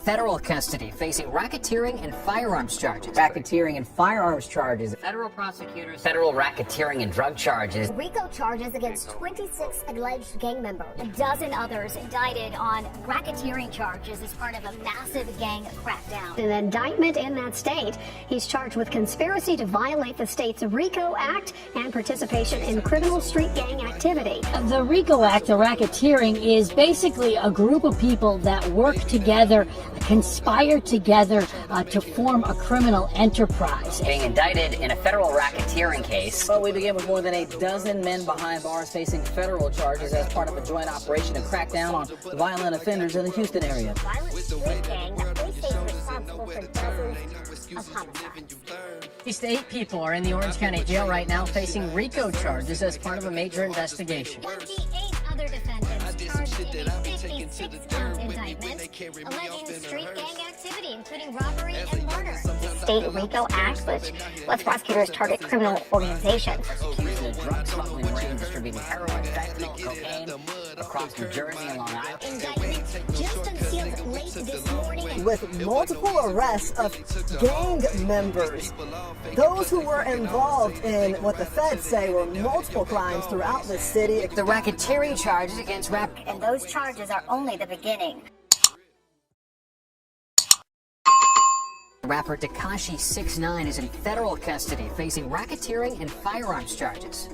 federal custody, facing racketeering and firearms charges. Racketeering and firearms charges. Federal prosecutors, federal racketeering and drug charges. RICO charges against 26 alleged gang members. A dozen others indicted on racketeering charges as part of a massive gang crackdown. An indictment in that state. He's charged with conspiracy to violate the state's RICO Act and participation in criminal street gang activity. The RICO Act, the racketeering, is basically a group of people that work together, conspire together to form a criminal enterprise. Being indicted in a federal racketeering case. Well, we begin with more than a dozen men behind bars facing federal charges as part of a joint operation to crack down on violent offenders in the Houston area. Violent street gang that they say is responsible for dozens of homicides. At least 8 people are in the Orange County Jail right now facing RICO charges as part of a major investigation. The 8 other defendants charged in a 56-count indictment alleging street gang activity, including robbery and murder. The state RICO Act, which lets prosecutors target criminal organizations. Accused of drug smuggling ring distributing heroin, fentanyl, cocaine across New Jersey and Long Island. Indictment just unsealed late this morning. With multiple arrests of gang members, those who were involved in what the feds say were multiple crimes throughout the city. The racketeering charges against And those charges are only the beginning. rapper Tekashi 6ix9ine is in federal custody, facing racketeering and firearms charges.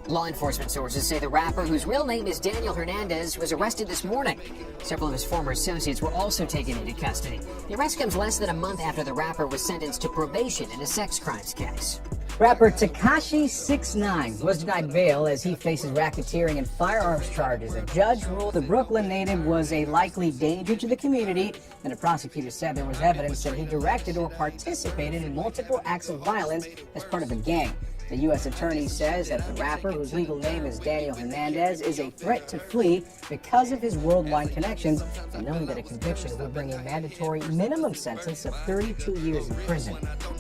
Law enforcement sources say the rapper, whose real name is Daniel Hernandez, was arrested this morning. Several of his former associates were also taken into custody. The arrest comes less than a month after the rapper was sentenced to probation in a sex crimes case. Rapper Tekashi 6ix9ine was denied bail as he faces racketeering and firearms charges. A judge ruled the Brooklyn native was a likely danger to the community, and a prosecutor said there was evidence that he directed or participated in multiple acts of violence as part of a gang. The U.S. attorney says that the rapper, whose legal name is Daniel Hernandez, is a threat to flee because of his worldwide connections, and knowing that a conviction would bring a mandatory minimum sentence of 32 years in prison.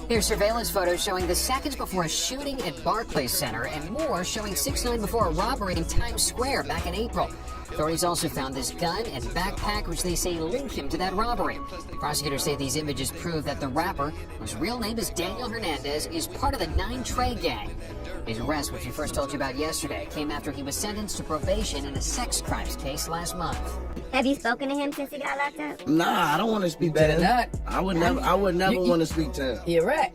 Here's surveillance photos showing the seconds before a shooting at Barclays Center, and more showing 6ix9ine before a robbery in Times Square back in April. Authorities also found this gun and backpack, which they say link him to that robbery. Prosecutors say these images prove that the rapper, whose real name is Daniel Hernandez, is part of the 9 Trey gang. His arrest, which we first told you about yesterday, came after he was sentenced to probation in a sex crimes case last month. Have you spoken to him since he got locked up? Nah, I don't want to speak to him. I would never want to speak to him. He a rat.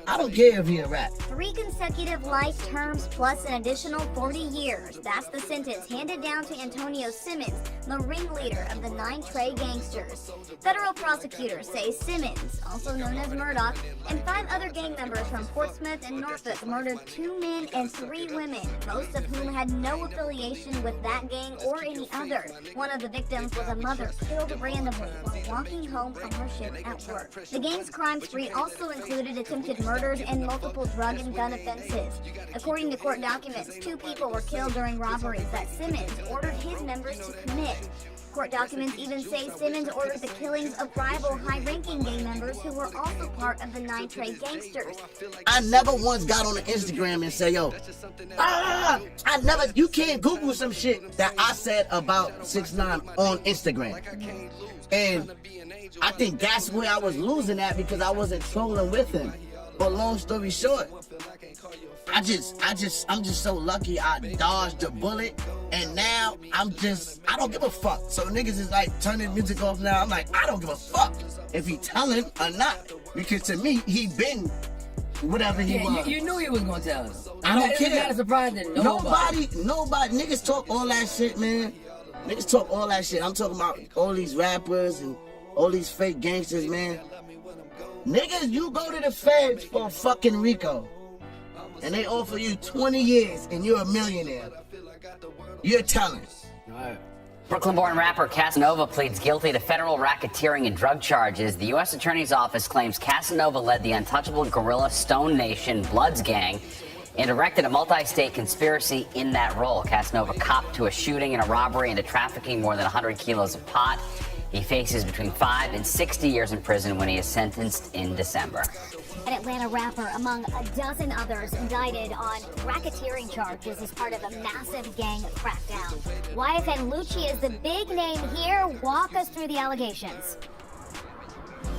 I don't care if he a rat. 3 consecutive life terms plus an additional 40 years. That's the sentence handed down to Antonio Simmons, the ringleader of the 9 Trey gangsters. Federal prosecutors say Simmons, also known as Murdoch, and 5 other gang members from Portsmouth and Norfolk murdered 2 men and 3 women, most of whom had no affiliation with that gang or any other. One of the victims was a mother killed randomly while walking home from her shift at work. The gang's crime spree also included attempted murders and multiple drug and gun offenses. According to court documents, 2 people were killed during robberies that Simmons ordered his members to commit. Court documents even say Simmons ordered the killings of rival high-ranking gang members who were also part of the 9 Trey gangsters. I never once got on the Instagram and say, yo, you can't Google some shit that I said about 6ix9ine on Instagram. And I think that's where I was losing at because I wasn't trolling with him. But long story short, I'm just so lucky I dodged the bullet, and now I don't give a fuck. So niggas is like turning music off now. I'm like, I don't give a fuck if he telling or not, because to me, he been whatever he was. You knew he was gonna tell us. I don't care. It's not a surprise that nobody, niggas talk all that shit, man. Niggas talk all that shit. I'm talking about all these rappers and all these fake gangsters, man. Niggas, you go to the feds for fucking RICO, and they offer you 20 years, and you're a millionaire. You're telling. Right. Brooklyn-born rapper Casanova pleads guilty to federal racketeering and drug charges. The U.S. Attorney's Office claims Casanova led the untouchable guerrilla Stone Nation Bloods gang and directed a multi-state conspiracy in that role. Casanova copped to a shooting and a robbery and to trafficking more than 100 kilos of pot. He faces between 5 and 60 years in prison when he is sentenced in December. An Atlanta rapper, among a dozen others, indicted on racketeering charges as part of a massive gang crackdown. YFN Lucci is the big name here. Walk us through the allegations.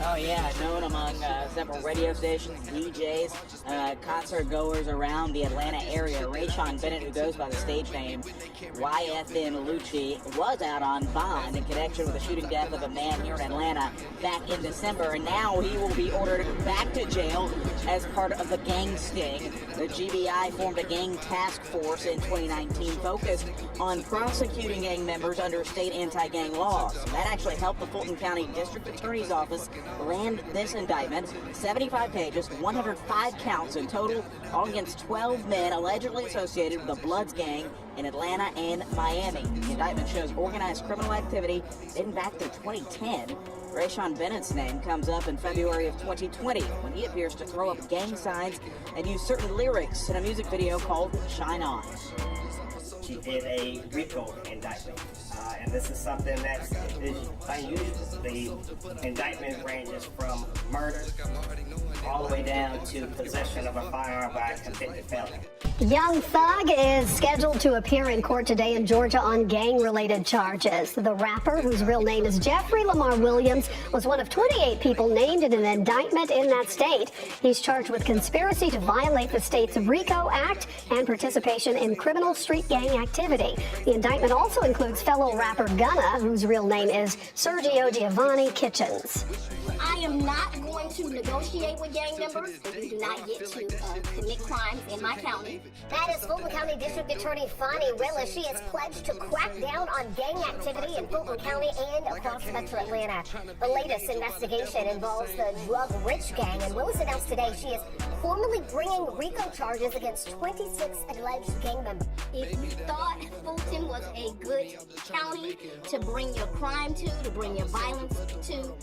Oh yeah, known among several radio stations, DJs, concert goers around the Atlanta area. Rayshawn Bennett, who goes by the stage name YFN Lucci, was out on bond in connection with the shooting death of a man here in Atlanta back in December, and now he will be ordered back to jail as part of the gang sting. The GBI formed a gang task force in 2019 focused on prosecuting gang members under state anti-gang laws. That actually helped the Fulton County District Attorney's Office land this indictment. 75 pages, 105 counts in total, all against 12 men allegedly associated with the Bloods gang in Atlanta and Miami. The indictment shows organized criminal activity dating back to 2010. Rayshawn Bennett's name comes up in February of 2020 when he appears to throw up gang signs and use certain lyrics in a music video called Shine On. She did a RICO indictment, and this is something that's unusual. The indictment ranges from murder all the way down to possession of a firearm by a convicted felon. Young Thug is scheduled to appear in court today in Georgia on gang-related charges. The rapper, whose real name is Jeffrey Lamar Williams, was one of 28 people named in an indictment in that state. He's charged with conspiracy to violate the state's RICO Act and participation in criminal street gang activity. The indictment also includes fellow rapper Gunna, whose real name is Sergio Giovanni Kitchens. I am not going to negotiate with gang members. We do not get to commit crimes in my county. That is Fulton County District Attorney Fonnie Willis. She has pledged to crack down on gang activity in Fulton County and across Metro Atlanta. The latest investigation involves the Drug Rich Gang, and Willis announced today she is formally bringing RICO charges against 26 alleged gang members. If you thought Fulton was a good county to bring your crime to bring your violence to,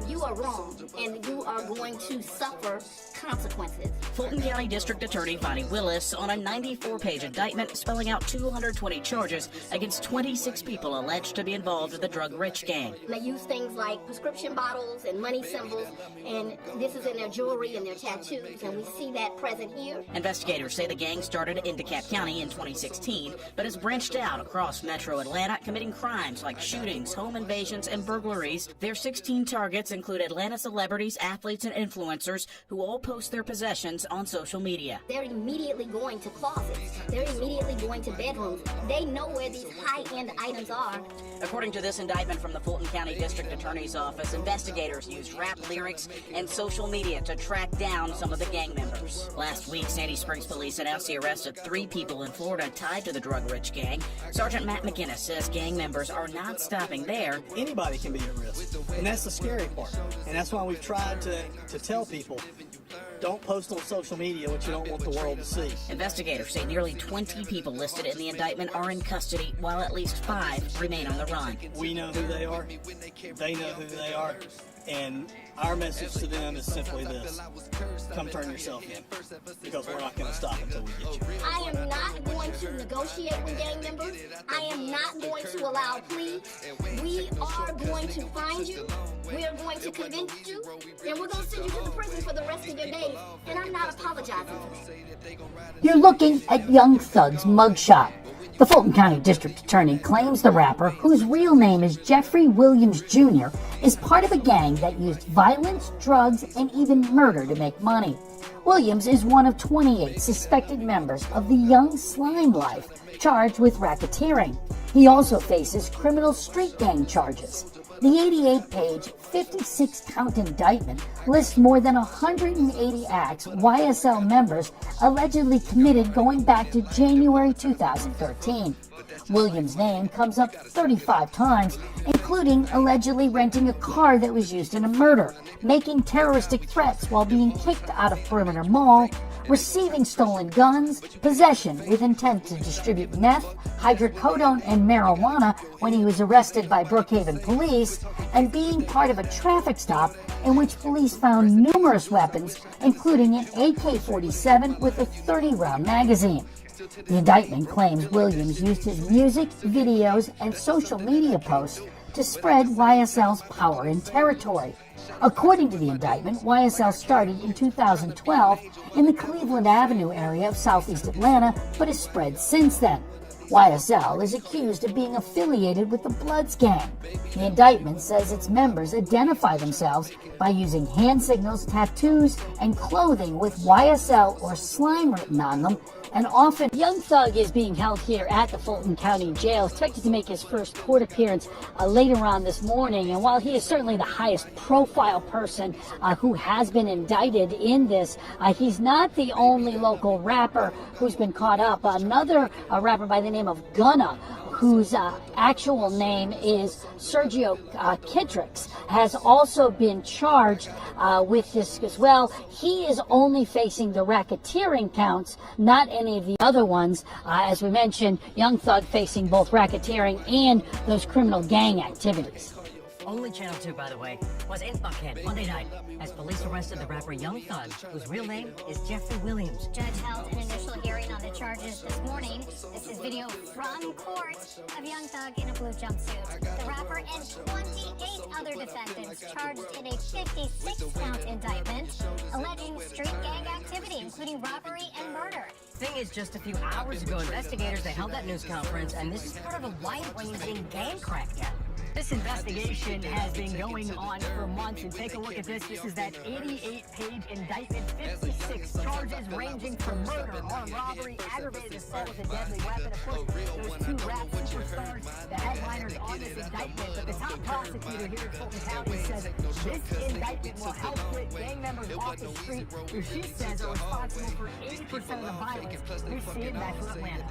you are wrong, and you are going to suffer consequences. Fulton County District Attorney Fonnie Willis on a 94-page indictment spelling out 220 charges against 26 people alleged to be involved with the Drug Rich Gang. They use things like prescription bottles and money symbols, and this is in their jewelry and their tattoos, and we see that present here. Investigators say the gang started in DeKalb County in 2016, but has branched out across Metro Atlanta, committing crimes like shootings, home invasions, and burglaries. Their 16 targets include Atlanta celebrities, athletes, and influencers who all post their possessions on social media. They're immediately going to closets. They're immediately going to bedrooms. They know where these high-end items are. According to this indictment from the Fulton County District Attorney's Office, investigators used rap lyrics and social media to track down some of the gang members. Last week, Sandy Springs police announced the arrest of 3 people in Florida tied to the Drug Rich Gang. Sergeant Matt McGinnis says gang members are not stopping there. Anybody can be at risk, and that's the scary part. And that's why we've tried to tell people, don't post on social media what you don't want the world to see. Investigators say nearly 20 people listed in the indictment are in custody, while at least 5 remain on the run. We know who they are, they know who they are, and our message to them is simply this: come turn yourself in, because we're not going to stop until we get you. I am not going to negotiate with gang members. I am not going to allow pleas. We are going to find you. We are going to convince you, and we're going to send you to the prison for the rest of your days, and I'm not apologizing for that. You're looking at Young Thug's mugshot. The Fulton County District Attorney claims the rapper, whose real name is Jeffrey Williams Jr., is part of a gang that used violence, drugs, and even murder to make money. Williams is one of 28 suspected members of the Young Slime Life, charged with racketeering. He also faces criminal street gang charges. The 88-page, 56-count indictment lists more than 180 acts YSL members allegedly committed going back to January 2013. Williams' name comes up 35 times, including allegedly renting a car that was used in a murder, making terroristic threats while being kicked out of Perimeter Mall, receiving stolen guns, possession with intent to distribute meth, hydrocodone, and marijuana when he was arrested by Brookhaven police, and being part of a traffic stop in which police found numerous weapons, including an AK-47 with a 30-round magazine. The indictment claims Williams used his music, videos, and social media posts to spread YSL's power and territory. According to the indictment, YSL started in 2012 in the Cleveland Avenue area of southeast Atlanta, but has spread since then. YSL is accused of being affiliated with the Bloods gang. The indictment says its members identify themselves by using hand signals, tattoos, and clothing with YSL or slime written on them, and often Young Thug is being held here at the Fulton County Jail, expected to make his first court appearance later on this morning. And while he is certainly the highest profile person who has been indicted in this, he's not the only local rapper who's been caught up. Another rapper by the name of Gunna, whose actual name is Sergio Kitrix, has also been charged with this as well. He is only facing the racketeering counts, not any of the other ones. As we mentioned, Young Thug facing both racketeering and those criminal gang activities. Only Channel 2, by the way, was in Buckhead Monday night as police arrested the rapper Young Thug, whose real name is Jeffrey Williams. Judge held an initial hearing on the charges this morning. This is video from court of Young Thug in a blue jumpsuit. The rapper and 28 other defendants charged in a 56-count indictment alleging street gang activity, including robbery and murder. Thing is, just a few hours ago, investigators, they held that news conference, and this is part of a wide-ranging gang crackdown. This investigation has been going on for months, and take a look at this. This is that 88-page indictment, 56 charges ranging from murder, armed robbery, aggravated assault with a deadly weapon. Of course, those two rap superstars, the headliners on this indictment. But the top prosecutor here in Fulton County says this indictment will help put gang members off the street, who she says are responsible for 80% of the violence we see in Metro Atlanta.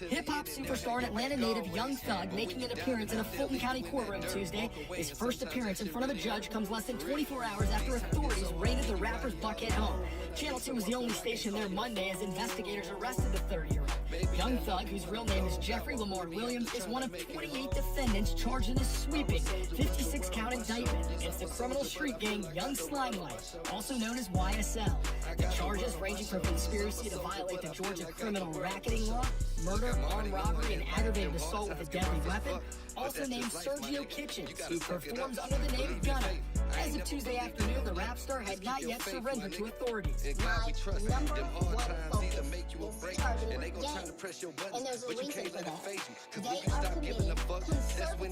Hip-hop superstar and Atlanta native Young Thug making an appearance in a Fulton County courtroom Tuesday. His first appearance in front of a judge comes less than 24 hours after authorities raided the rapper's Buckhead home. Channel 2 was the only station there Monday as investigators arrested the 30-year-old. Young Thug, whose real name is Jeffrey Lamar Williams, is one of 28 defendants charged in a sweeping 56-count indictment against the criminal street gang Young Slime Life, also known as YSL. The charges ranging from conspiracy to violate the Georgia criminal racketing law, murder, armed robbery, and aggravated assault with a deadly weapon, also named Sergio Kitchens, who performs under the name Gunna. As of Tuesday afternoon, the rap star had not yet surrendered to authorities. My number one focus is targeting gangs, and there's a reason for that. They are committing conservatively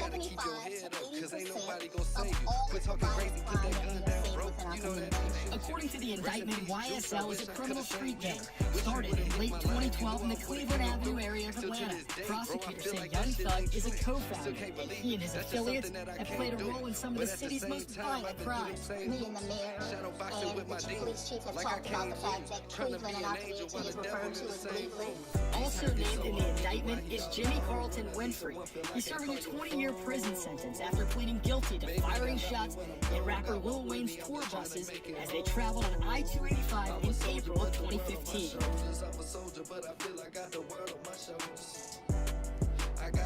75 to 80% of all violent crime that we have seen within our community. According to the indictment, YSL is a criminal street gang started in late 2012 in the Cleveland Avenue area of Atlanta. Prosecutors say Young Thug is a co-founder. He and his affiliates have played a role in some of the city's most violent crimes. Me and the mayor and the police chief have talked about the fact that Cleveland in our community is referred to as Cleveland. Also named in the indictment is Jimmy Carlton Winfrey. He's serving a 20-year prison sentence after pleading guilty to firing shots at rapper Lil Wayne's tour buses as they traveled on I-285 in April of 2015.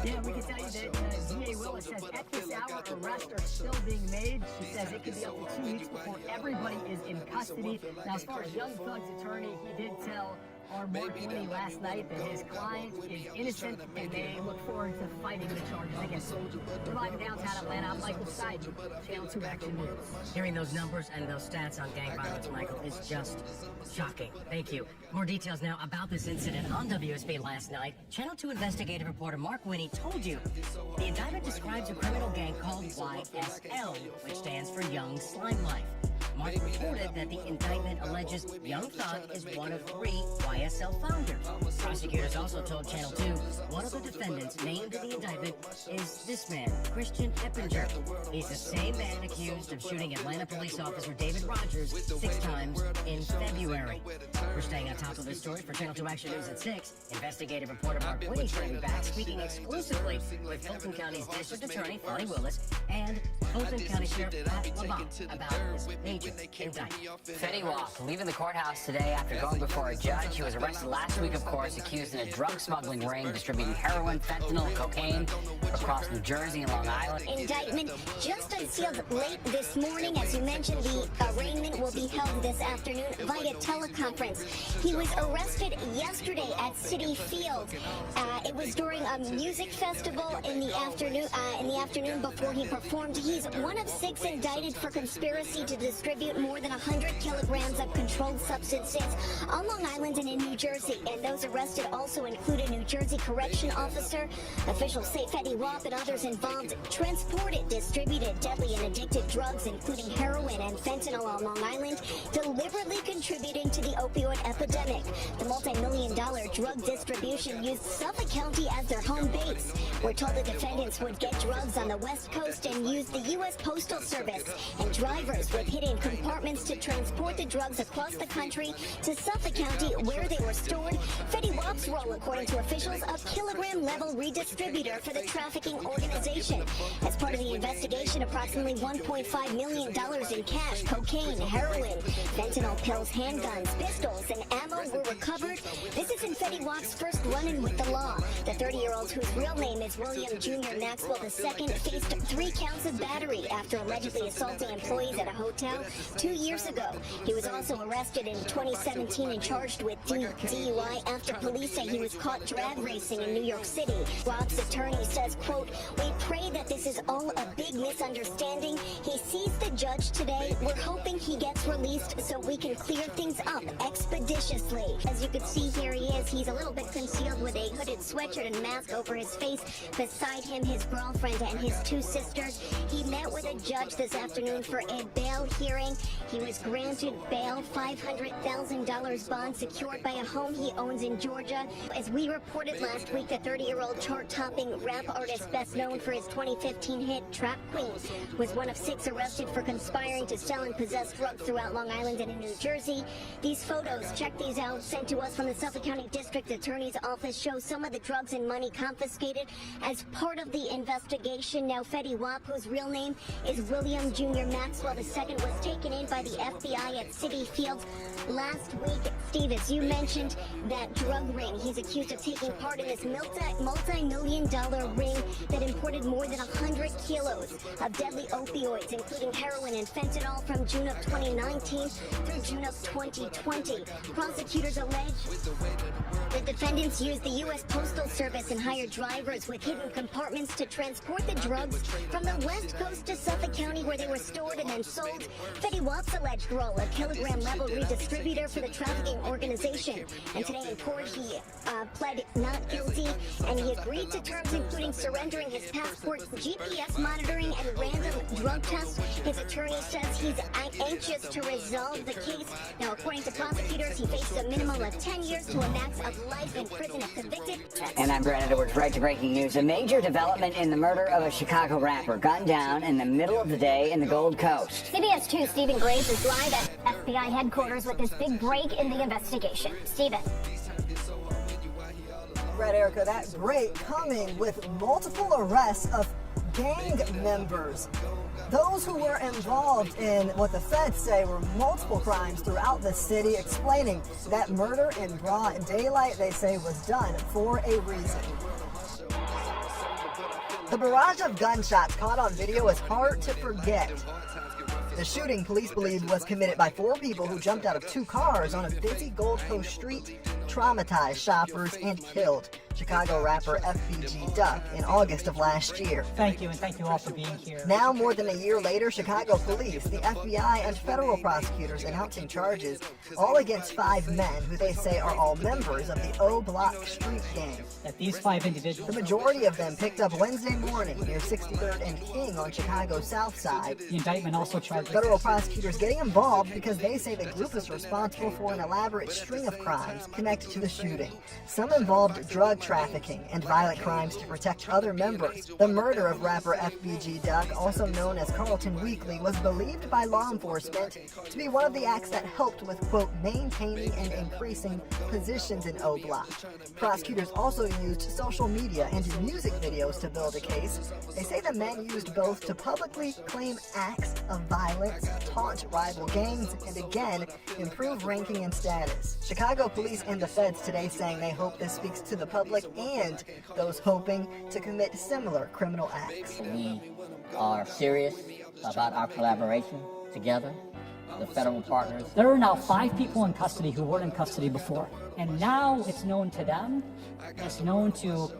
Yeah, we can tell you that DA Willis says at this hour, arrests are still being made. She says it could be up to 2 weeks before everybody is in custody. Now, as far as Young Thug's attorney, he did tell our Mark Winnie last night that his client is innocent and they look forward to fighting the charges against him. We're live in downtown Atlanta. I'm Michael Seiden, Channel 2 Action News. Hearing those numbers and those stats on gang violence, Michael, is just shocking. Thank you. More details now about this incident on WSB last night. Channel 2 investigative reporter Mark Winnie told you the indictment describes a criminal gang called YSL, which stands for Young Slime Life. Mark reported that the indictment alleges Young Thug is one of 3 YSL founders. Prosecutors also told Channel 2 one of the defendants named in the indictment is this man, Christian Eppinger. He's the same man accused of shooting Atlanta police officer David Rogers 6 times in February. We're staying on top of this story for Channel 2 Action News at 6. Investigative reporter Mark Winnie will be back speaking exclusively with Fulton County's District Attorney Fonnie Willis and Fulton County Sheriff Pat Lamont about this major indictment. Fetty Wap leaving the courthouse today after going before a judge. He was arrested last week, of course, accused in a drug smuggling ring distributing heroin, fentanyl, cocaine across New Jersey and Long Island. Indictment just unsealed late this morning. As you mentioned, the arraignment will be held this afternoon via teleconference. He was arrested yesterday at Citi Field. It was during a music festival in the afternoon before he performed. He's He's one of 6 indicted for conspiracy to distribute more than 100 kilograms of controlled substances on Long Island and in New Jersey. And those arrested also include a New Jersey correction officer. Officials say Fetty Wap and others involved transported, distributed deadly and addictive drugs, including heroin and fentanyl on Long Island, deliberately contributing to the opioid epidemic. The multi-million-dollar drug distribution used Suffolk County as their home base. We're told the defendants would get drugs on the West Coast and use the U.S. Postal Service and drivers with hidden compartments to transport the drugs across the country to Suffolk County, where they were stored. Fetty Wap's role, according to officials, a kilogram-level redistributor for the trafficking organization. As part of the investigation, approximately $1.5 million in cash, cocaine, heroin, fentanyl pills, handguns, pistols, and ammo were recovered. This isn't Fetty Wap's first run-in with the law. The 30-year-old, whose real name is William Jr. Maxwell II, faced 3 counts of battery after allegedly assaulting employees at a hotel 2 years ago. He was also arrested in 2017 and charged with DUI after police say he was caught drag racing in New York City. Wap's attorney says, quote, "We pray that this is all a big misunderstanding. He sees the judge today. We're hoping he gets released so we can clear things up expeditiously." As you can see, here he is. He's a little bit concealed with a hooded sweatshirt and mask over his face. Beside him, his girlfriend and his 2 sisters. He met with a judge this afternoon for a bail hearing. He was granted bail, $500,000 bond secured by a home he owns in Georgia. As we reported last week, the 30-year-old chart-topping rap artist, best known for his 2015 hit Trap Queen, was one of 6 arrested for conspiring to sell and possess drugs throughout Long Island and in New Jersey. These photos, check these out, sent to us from the Suffolk County District Attorney's Office, show some of the drugs and money confiscated as part of the investigation. Now, Fetty Wap, whose real name is William Jr. Maxwell II, was taken in by the FBI at City Fields last week. Steve, as you mentioned, that drug ring, he's accused of taking part in this multi-million-dollar ring that imported more than 100 kilos of deadly opioids, including heroin and fentanyl, from June of 2019 through June of 2020. Prosecutors allege the defendants used the U.S. Postal Service and hired drivers with hidden compartments to transport the drugs from the West Coast to Suffolk County, where they were stored and then sold. Fetty Wap's alleged role, a kilogram-level redistributor for the trafficking organization. And today in court, he pled not guilty, and he agreed to terms including surrendering his passport, GPS monitoring, and random drug tests. His attorney says he's anxious to resolve the case. Now, according to prosecutors, he faces a minimum of 10 years to a max of life in prison if convicted. And I'm Brandon Edwards. Right to breaking news. A major development in the murder of a Chicago rapper gunned down in the middle of the day in the Gold Coast. CBS 2 Stephen Graves is live at FBI headquarters with this big break in the investigation. Stephen. Right, Erica, that break coming with multiple arrests of gang members. Those who were involved in what the feds say were multiple crimes throughout the city, explaining that murder in broad daylight, they say, was done for a reason. The barrage of gunshots caught on video is hard to forget. The shooting, police believe, was committed by 4 people who jumped out of 2 cars on a busy Gold Coast street, traumatized shoppers, and killed Chicago rapper FBG Duck in August of last year. Thank you, and thank you all for being here. Now, more than a year later, Chicago police, the FBI, and federal prosecutors announcing charges, all against 5 men who they say are all members of the O Block street gang. That these 5 individuals, the majority of them picked up Wednesday morning near 63rd and King on Chicago's south side. The indictment also charged federal prosecutors getting involved because they say the group is responsible for an elaborate string of crimes connected to the shooting. Some involved drug trafficking and violent crimes to protect other members. The murder of rapper FBG Duck, also known as Carlton Weekly, was believed by law enforcement to be one of the acts that helped with, quote, maintaining and increasing positions in O Block. Prosecutors also used social media and music videos to build a case. They say the men used both to publicly claim acts of violence, taunt rival gangs, and again, improve ranking and status. Chicago police and the feds today saying they hope this speaks to the public and those hoping to commit similar criminal acts. We are serious about our collaboration together, the federal partners. There are now 5 people in custody who weren't in custody before, and now it's known to them, it's known to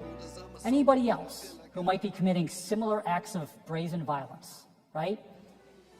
anybody else who might be committing similar acts of brazen violence. right?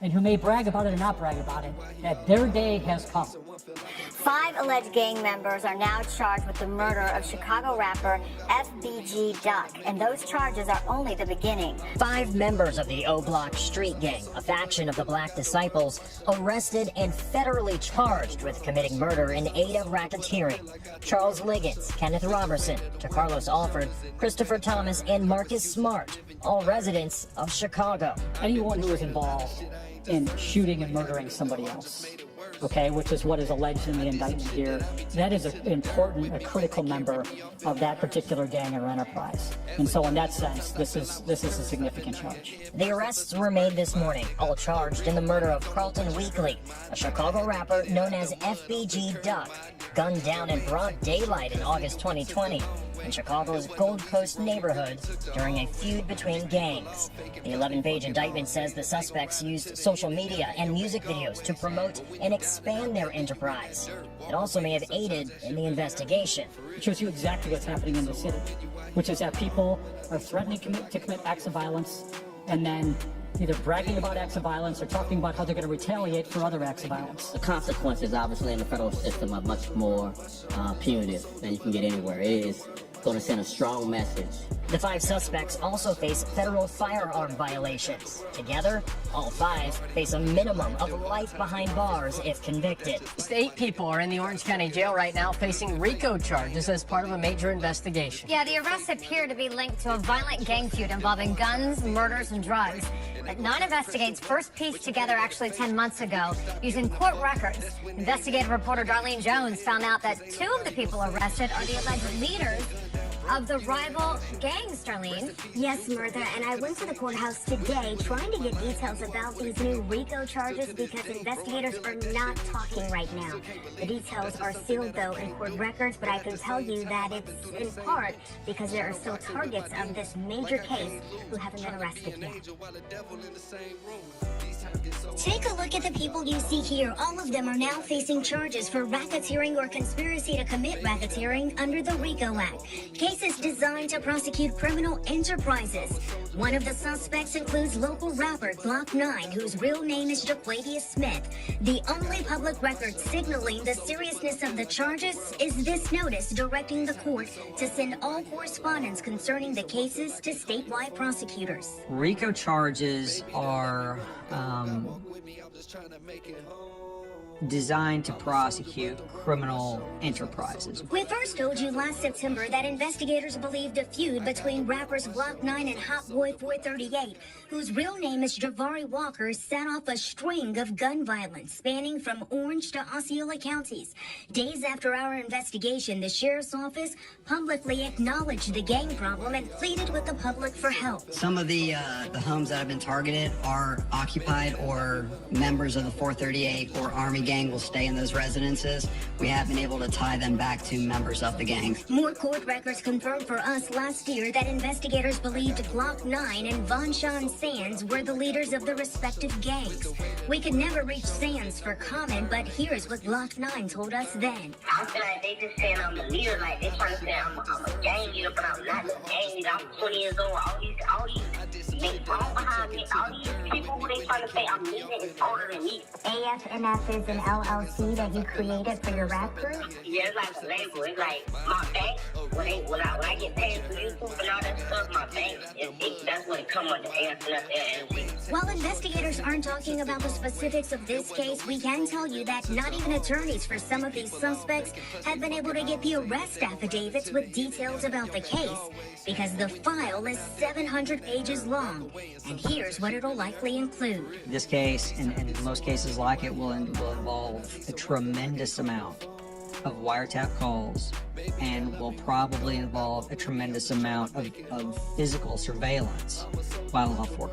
And who may brag about it or not brag about it, that their day has come. 5 alleged gang members are now charged with the murder of Chicago rapper FBG Duck, and those charges are only the beginning. 5 members of the O Block Street Gang, a faction of the Black Disciples, arrested and federally charged with committing murder in aid of racketeering. Charles Liggins, Kenneth Robertson, Carlos Alford, Christopher Thomas, and Marcus Smart, all residents of Chicago. Anyone who is involved in shooting and murdering somebody else, okay, which is what is alleged in the indictment here, that is an important, a critical member of that particular gang or enterprise. And so in that sense, this is a significant charge. The arrests were made this morning, all charged in the murder of Carlton Weekly, a Chicago rapper known as FBG Duck, gunned down in broad daylight in August 2020 in Chicago's Gold Coast neighborhood during a feud between gangs. The 11-page indictment says the suspects used social media and music videos to promote and expand their enterprise. It also may have aided in the investigation. It shows you exactly what's happening in the city, which is that people are threatening to commit acts of violence and then either bragging about acts of violence or talking about how they're going to retaliate for other acts of violence. The consequences, obviously, in the federal system are much more punitive than you can get anywhere. It is going to send a strong message. The 5 suspects also face federal firearm violations. Together, all 5 face a minimum of life behind bars if convicted. 8 people are in the Orange County Jail right now facing RICO charges as part of a major investigation. Yeah, the arrests appear to be linked to a violent gang feud involving guns, murders, and drugs that non-investigates first pieced together actually 10 months ago using court records. Investigative reporter Darlene Jones found out that 2 of the people arrested are the alleged leaders of the rival gangs, Darlene. Yes, Martha, and I went to the courthouse today trying to get details about these new RICO charges because investigators are not talking right now. The details are sealed, though, in court records, but I can tell you that it's in part because there are still targets of this major case who haven't been arrested yet. Take a look at the people you see here. All of them are now facing charges for racketeering or conspiracy to commit racketeering under the RICO Act. Cases designed to prosecute criminal enterprises. One of the suspects includes local rapper Glock 9, whose real name is Jaquavius Smith. The only public record signaling the seriousness of the charges is this notice directing the court to send all correspondence concerning the cases to statewide prosecutors. RICO charges are designed to prosecute criminal enterprises. We first told you last September that investigators believed a feud between rappers Glock 9 and Hot Boy 438, whose real name is Javari Walker, set off a string of gun violence spanning from Orange to Osceola counties. Days after our investigation, the sheriff's office publicly acknowledged the gang problem and pleaded with the public for help. Some of the homes that have been targeted are occupied, or members of the 438 or Army gang will stay in those residences. We have been able to tie them back to members of the gang. More court records confirmed for us last year that investigators believed Glock 9 and Von Sean Sands were the leaders of the respective gangs. We could never reach Sands for comment, but here's what Glock 9 told us then. I feel like they just saying I'm the leader, like they trying to say I'm a gang leader, but I'm not a gang leader. I'm 20 years old. All these big phone behind me, all these people who they trying to say I'm leading is older than me. AFNF is an LLC that you created for your rap group? Yeah, it's like a label. It's like my bank. When I get paid for YouTube and all that stuff, my bank, that's what it come under, AFNF LLC. While investigators aren't talking about the specifics of this case, we can tell you that not even attorneys for some of these suspects have been able to get the arrest affidavits with details about the case, because the file is 700 pages long. And here's what it'll likely include. This case, and most cases like it, will involve a tremendous amount of wiretap calls, and will probably involve a tremendous amount of physical surveillance while off work.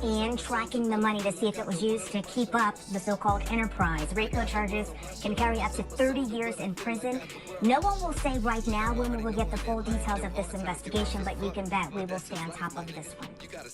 And tracking the money to see if it was used to keep up the so-called enterprise. RICO charges can carry up to 30 years in prison. No one will say right now when we will get the full details of this investigation, but you can bet we will stay on top of this one.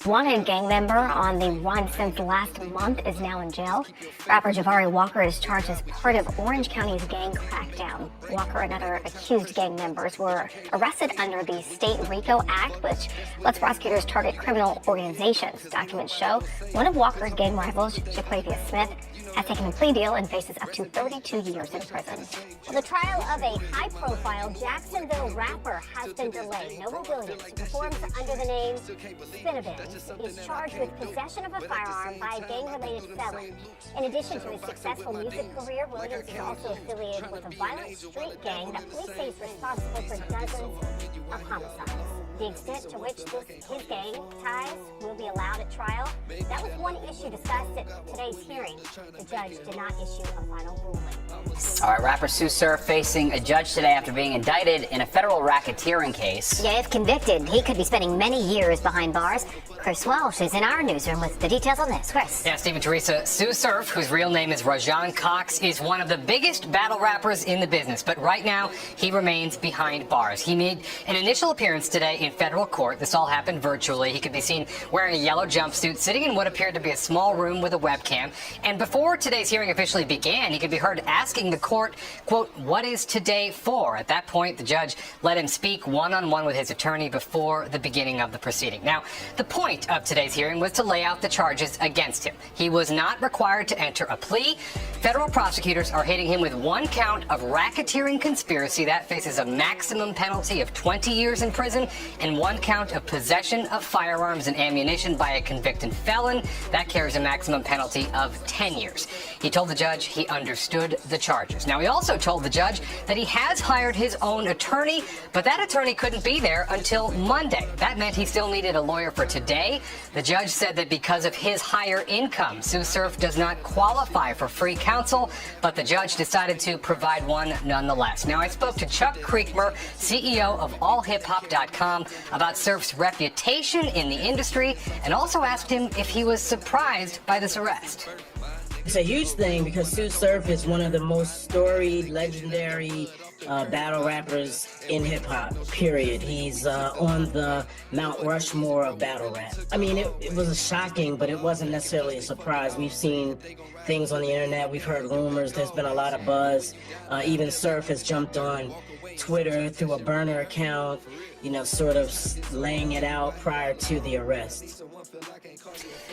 Wanted gang member on the run since last month is now in jail. Rapper Javari Walker is charged as part of Orange County's gang crackdown. Walker and other accused gang members were arrested under the state RICO Act, which lets prosecutors target criminal organizations. Documents show, one of Walker's gang rivals, Shaquavia Smith, has taken a plea deal and faces up to 32 years in prison. Well, the trial of a high-profile Jacksonville rapper has been delayed. Noah Williams, who performs under the name Spinabin, is charged with possession of a firearm by a gang-related felon. In addition to his successful music career, Williams is also affiliated with a violent street gang that police say is responsible for dozens of homicides. The extent to which his gang ties will be allowed at trial, that was one issue discussed at today's hearing. The judge did not issue a final ruling. All right, rapper Sue Surf facing a judge today after being indicted in a federal racketeering case. Yeah, if convicted, he could be spending many years behind bars. Chris Walsh is in our newsroom with the details on this. Chris. Yeah, Steve and Teresa, Sue Surf, whose real name is Rajon Cox, is one of the biggest battle rappers in the business. But right now, he remains behind bars. He made an initial appearance today in federal court. This all happened virtually. He could be seen wearing a yellow jumpsuit, sitting in what appeared to be a small room with a webcam. And before today's hearing officially began, he could be heard asking the court, quote, "What is today for?" At that point, the judge let him speak one-on-one with his attorney before the beginning of the proceeding. Now, the point of today's hearing was to lay out the charges against him. He was not required to enter a plea. Federal prosecutors are hitting him with one count of racketeering conspiracy. That faces a maximum penalty of 20 years in prison, and one count of possession of firearms and ammunition by a convicted felon. That carries a maximum penalty of 10 years. He told the judge he understood the charges. Now, he also told the judge that he has hired his own attorney, but that attorney couldn't be there until Monday. That meant he still needed a lawyer for today. The judge said that because of his higher income, Sue Surf does not qualify for free counsel, but the judge decided to provide one nonetheless. Now, I spoke to Chuck Creekmer, CEO of AllHipHop.com, about Surf's reputation in the industry, and also asked him if he was surprised by this arrest. It's a huge thing because Sue Surf is one of the most storied, legendary battle rappers in hip-hop, period. He's on the Mount Rushmore of battle rap. I mean, it was shocking, but it wasn't necessarily a surprise. We've seen things on the internet. We've heard rumors. There's been a lot of buzz. Even Surf has jumped on Twitter through a burner account, you know, sort of laying it out prior to the arrest.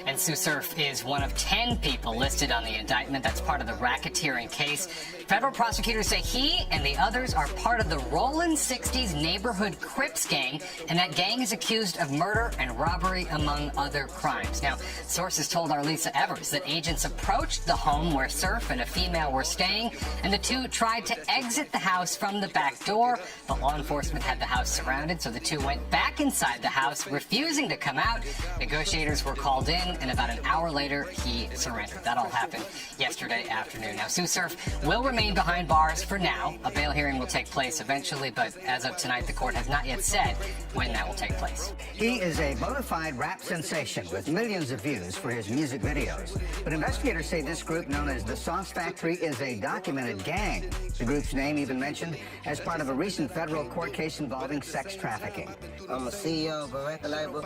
And Sue Surf is one of 10 people listed on the indictment. That's part of the racketeering case. Federal prosecutors say he and the others are part of the Rollin' 60s neighborhood Crips gang, and that gang is accused of murder and robbery, among other crimes. Now, sources told our Lisa Evers that agents approached the home where Surf and a female were staying, and the two tried to exit the house from the back door, but law enforcement had the house surrounded, so the two went back inside the house, refusing to come out. Negotiators were called in, and about an hour later, he surrendered. That all happened yesterday afternoon. Now, Sue Surf will remain behind bars for now. A bail hearing will take place eventually, but as of tonight, the court has not yet said when that will take place. He is a bona fide rap sensation with millions of views for his music videos. But investigators say this group, known as the Sauce Factory, is a documented gang. The group's name even mentioned as part of a recent federal court case involving sex trafficking. I'm a CEO of a record label.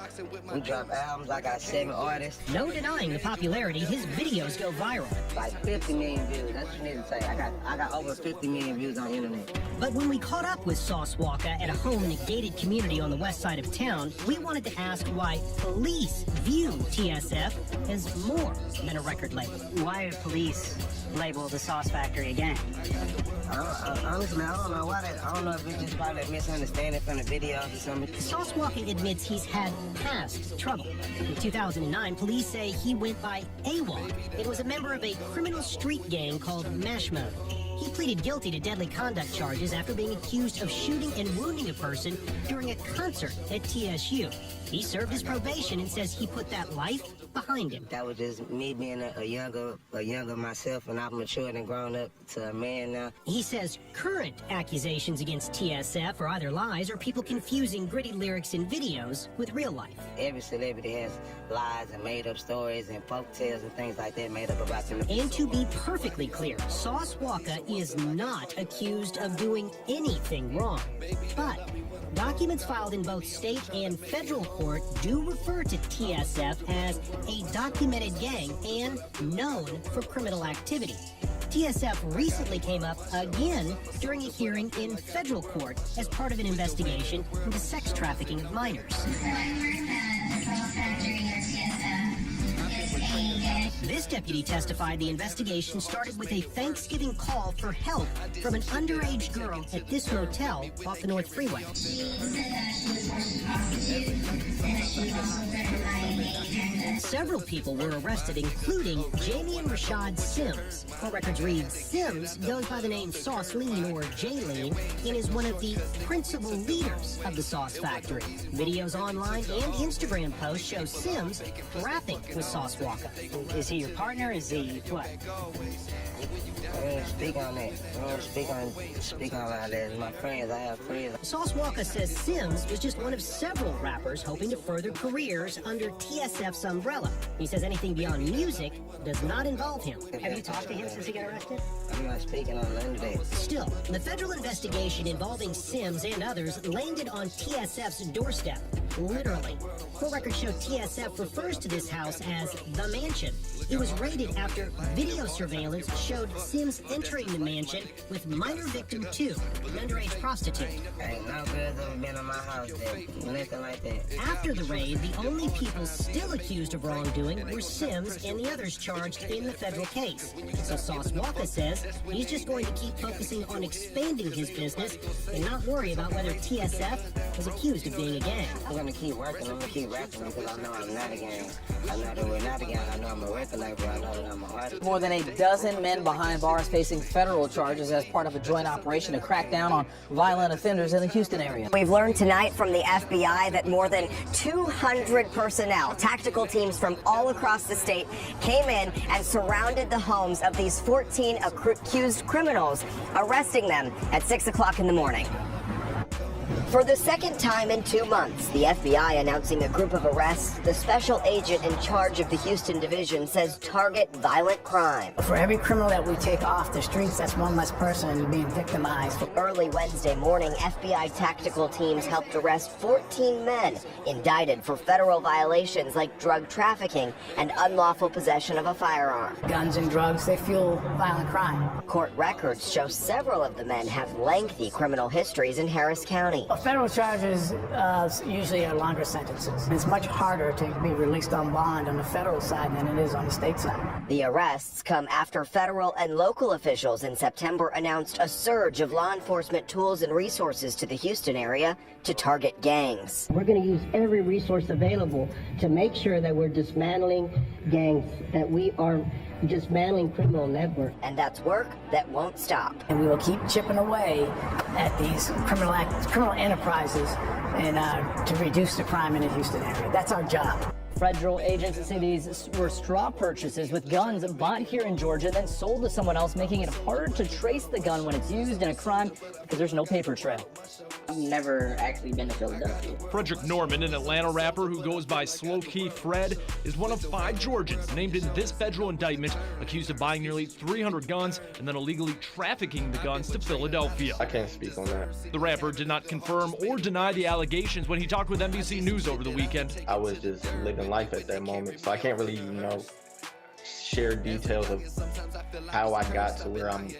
We drop albums. I got 7 artists. No denying the popularity, his videos go viral. Like 50 million views. That's what you need to say. I got over 50 million views on the internet. But when we caught up with Sauce Walker at a home in a gated community on the west side of town, we wanted to ask why police view TSF as more than a record label. Why do police label the Sauce Factory a gang? Honestly, I don't know why I don't know if it's just probably a misunderstanding from the videos or something. Sauce Walker admits he's had past trouble. In 2009, police say he went by AWOL. It was a member of a criminal street gang called Mash Mode. He pleaded guilty to deadly conduct charges after being accused of shooting and wounding a person during a concert at TSU. He served his probation and says he put that life behind him. That was just me being a younger myself, and I've matured and grown up to a man now. He says current accusations against TSF are either lies or people confusing gritty lyrics in videos with real life. Every celebrity has lies and made-up stories and folk tales and things like that made up about them. And to be perfectly clear, Sauce Walker is not accused of doing anything wrong. But documents filed in both state and federal court do refer to TSF as a documented gang and known for criminal activity. TSF recently came up again during a hearing in federal court as part of an investigation into sex trafficking of minors. This deputy testified the investigation started with a Thanksgiving call for help from an underage girl at this motel off the North Freeway. Several people were arrested, including Jamie and Rashad Sims. Court records read Sims goes by the name Sauce Lean or J-Lean and is one of the principal leaders of the Sauce Factory. Videos online and Instagram posts show Sims rapping with Sauce Walker. Is he your partner? Is he what? I don't speak on that. I don't speak on all that. My friends, I have friends. Sauce Walker says Sims was just one of several rappers hoping to further careers under TSF's umbrella. He says anything beyond music does not involve him. Have you talked to him since he got arrested? I'm not speaking on none of that. Still, the federal investigation involving Sims and others landed on TSF's doorstep. Literally. Court records show TSF refers to this house as the mansion. It was raided after video surveillance showed Sims entering the mansion with minor victim 2, an underage prostitute. Ain't no girls ever been in my house there. Nothing like that. After the raid, the only people still accused of wrongdoing were Sims and the others charged in the federal case. So Sauce Walker says he's just going to keep focusing on expanding his business and not worry about whether TSF is accused of being a gang. I'm going to keep working. I'm going to keep rapping because I know I'm not a gang. I know that we're not a gang. I know I'm a record label. I know that I'm an artist. More than a dozen men behind bars facing federal charges as part of a joint operation to crack down on violent offenders in the Houston area. We've learned tonight from the FBI that more than 200 personnel, tactical teams from all across the state, came in and surrounded the homes of these 14 accused criminals, arresting them at 6 o'clock in the morning. For the second time in 2 months, the FBI announcing a group of arrests. The special agent in charge of the Houston division says target violent crime. For every criminal that we take off the streets, that's one less person being victimized. Early Wednesday morning, FBI tactical teams helped arrest 14 men indicted for federal violations like drug trafficking and unlawful possession of a firearm. Guns and drugs, they fuel violent crime. Court records show several of the men have lengthy criminal histories in Harris County. Federal charges usually are longer sentences. It's much harder to be released on bond on the federal side than it is on the state side. The arrests come after federal and local officials in September announced a surge of law enforcement tools and resources to the Houston area to target gangs. We're going to use every resource available to make sure that we're dismantling gangs, that we are dismantling criminal networks. And that's work that won't stop. And we will keep chipping away at these criminal enterprises and to reduce the crime in the Houston area. That's our job. Federal agents say these were straw purchases with guns bought here in Georgia, then sold to someone else, making it harder to trace the gun when it's used in a crime because there's no paper trail. I've never actually been to Philadelphia. Frederick Norman, an Atlanta rapper who goes by Slow Key Fred, is one of 5 Georgians named in this federal indictment, accused of buying nearly 300 guns and then illegally trafficking the guns to Philadelphia. I can't speak on that. The rapper did not confirm or deny the allegations when he talked with NBC News over the weekend. I was just living life at that moment, so I can't really, share details of how I got to where I'm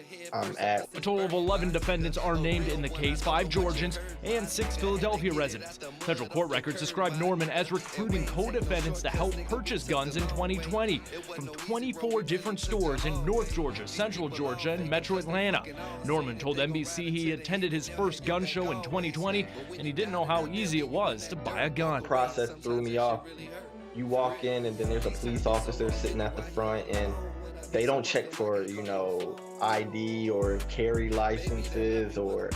at. A total of 11 defendants are named in the case, 5 Georgians and 6 Philadelphia residents. Federal court records describe Norman as recruiting co-defendants to help purchase guns in 2020 from 24 different stores in North Georgia, Central Georgia, and Metro Atlanta. Norman told NBC he attended his first gun show in 2020 and he didn't know how easy it was to buy a gun. The process threw me off. You walk in and then there's a police officer sitting at the front and they don't check for, ID or carry licenses or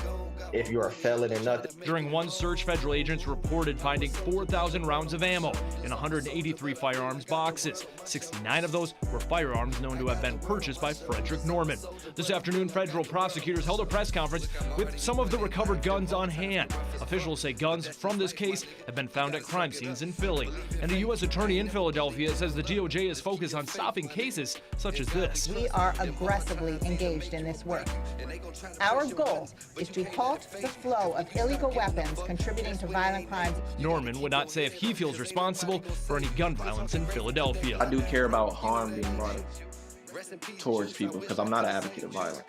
if you're a felon or nothing. During one search, federal agents reported finding 4,000 rounds of ammo in 183 firearms boxes. 69 of those were firearms known to have been purchased by Frederick Norman. This afternoon, federal prosecutors held a press conference with some of the recovered guns on hand. Officials say guns from this case have been found at crime scenes in Philly. And the U.S. attorney in Philadelphia says the DOJ is focused on stopping cases such as this. We are aggressively engaged in this work. Our goal is to halt the flow of illegal weapons contributing to violent crimes. Norman would not say if he feels responsible for any gun violence in Philadelphia. I do care about harm being brought towards people because I'm not an advocate of violence.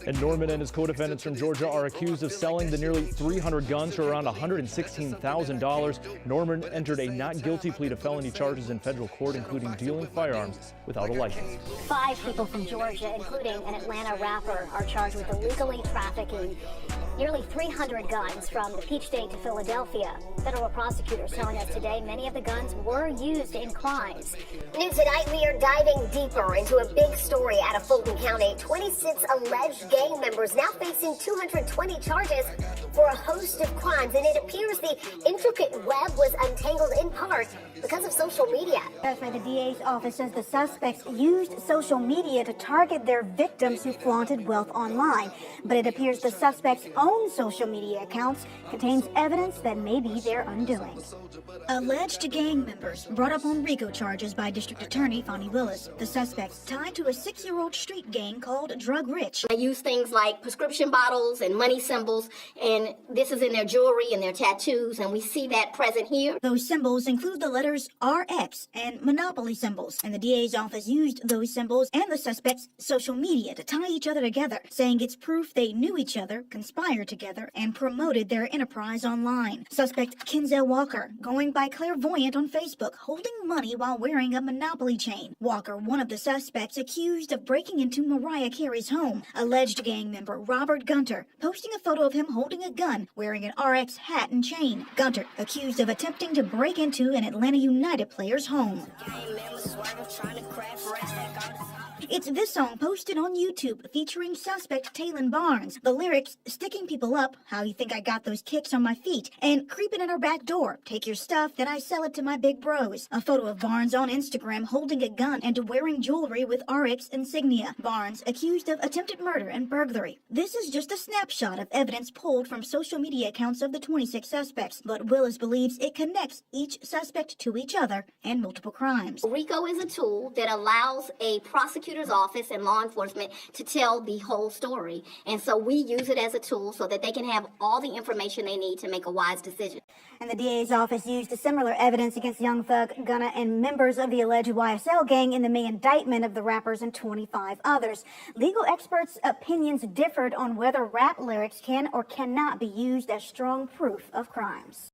And Norman and his co-defendants from Georgia are accused of selling the nearly 300 guns for around $116,000. Norman entered a not guilty plea to felony charges in federal court, including dealing firearms without a license. 5 people from Georgia, including an Atlanta rapper, are charged with illegally trafficking nearly 300 guns from the Peach State to Philadelphia. Federal prosecutors telling us today many of the guns were used in crimes. New tonight, we are diving deeper into a big story out of Fulton County. 26 alleged gang members now facing 220 charges for a host of crimes, and it appears the intricate web was untangled in part because of social media. That's why the DA's office says the suspects used social media to target their victims who flaunted wealth online. But it appears the suspects' own social media accounts contains evidence that may be their undoing. Alleged gang members brought up on RICO charges by District Attorney Fonnie Willis. The suspects tied to a 6-year-old street gang called Drug Rich. They use things like prescription bottles and money symbols, and this is in their jewelry and their tattoos, and we see that present here. Those symbols include the letters RX and Monopoly symbols, and the DA's office used those symbols and the suspects' social media to tie each other together, saying it's proof they knew each other, conspired together, and promoted their enterprise online. Suspect Kenzel Walker, going by Clairvoyant on Facebook, holding money while wearing a Monopoly chain. Walker, one of the suspects accused of breaking into Mariah Carey's home. Alleged gang member Robert Gunter, posting a photo of him holding a gun, wearing an RX hat and chain. Gunter, accused of attempting to break into an Atlanta United player's home. It's this song posted on YouTube featuring suspect Taylon Barnes. The lyrics, sticking people up, how you think I got those kicks on my feet, and creeping at our back door, take your stuff, then I sell it to my big bros. A photo of Barnes on Instagram holding a gun and wearing jewelry with RX insignia. Barnes accused of attempted murder and burglary. This is just a snapshot of evidence pulled from social media accounts of the 26 suspects, but Willis believes it connects each suspect to each other and multiple crimes. RICO is a tool that allows a prosecutor's office and law enforcement to tell the whole story. And so we use it as a tool so that they can have all the information they need to make a wise decision. And the DA's office used similar evidence against Young Thug, Gunna, and members of the alleged YSL gang in the May indictment of the rappers and 25 others. Legal experts' opinions differed on whether rap lyrics can or cannot be used as strong proof of crimes.